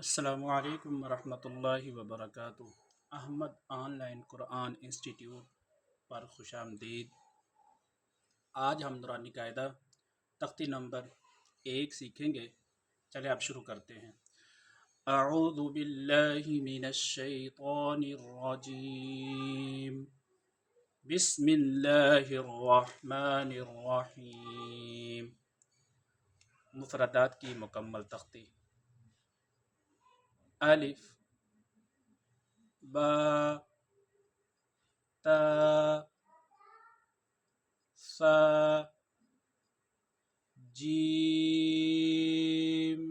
السلام علیکم ورحمۃ اللہ وبرکاتہ۔ Ahmad online Quran institute پر خوش آمدید۔ آج ہم نورانی قاعدہ تختی نمبر 1 سیکھیں گے۔ چلے اب شروع کرتے ہیں۔ اعوذ باللہ من الشیطان الرجیم، بسم اللہ الرحمن الرحیم۔ مفردات کی مکمل تختی: الف، با، تا، ثا، جیم،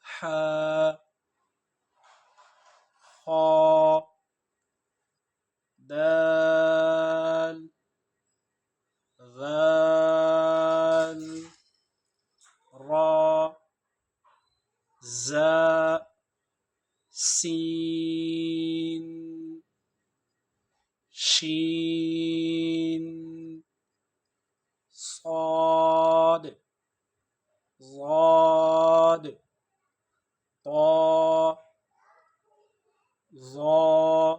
حا، خا، دال، ذال، را، زا، سین، شین، صاد، ضاد، طا، ظا،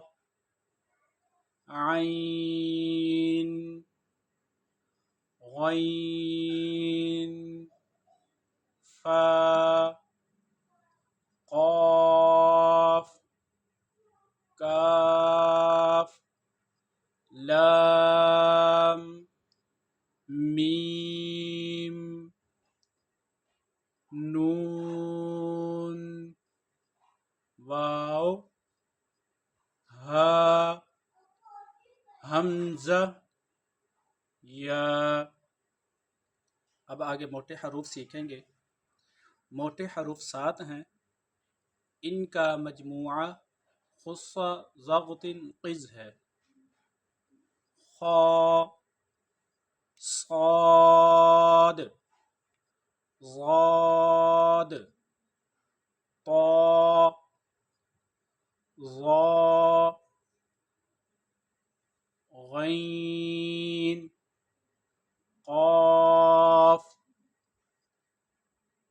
عین، غین، فا، قاف، کاف، لام، میم، نون، واو، ہا، حمزہ، یا۔ اب آگے موٹے حروف سیکھیں گے۔ موٹے حروف 7 ہیں، ان کا مجموعہ خص ضغط قز ہے: خا، صاد، ضاد، طا، ظا، غین، قاف۔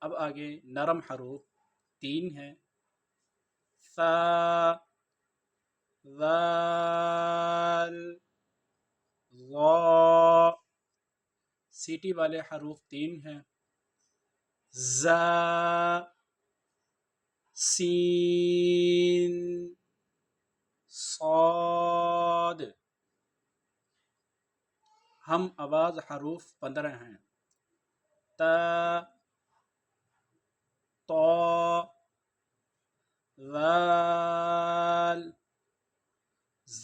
اب آگے نرم حروف 3 ہیں: ثا، ذال، ظا۔ سیٹی والے حروف 3 ہیں: زا، سین، صاد۔ ہم آواز حروف 15 ہیں: تا، طا، ذال،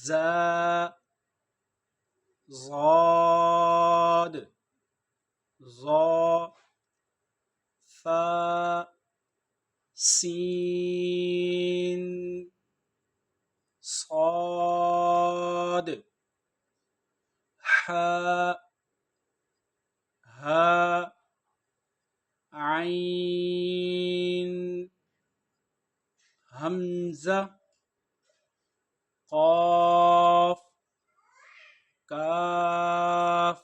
زا، ضاد، ظا، فا، سین، صاد، حا، ہا، عین، حمزہ، قاف، کاف،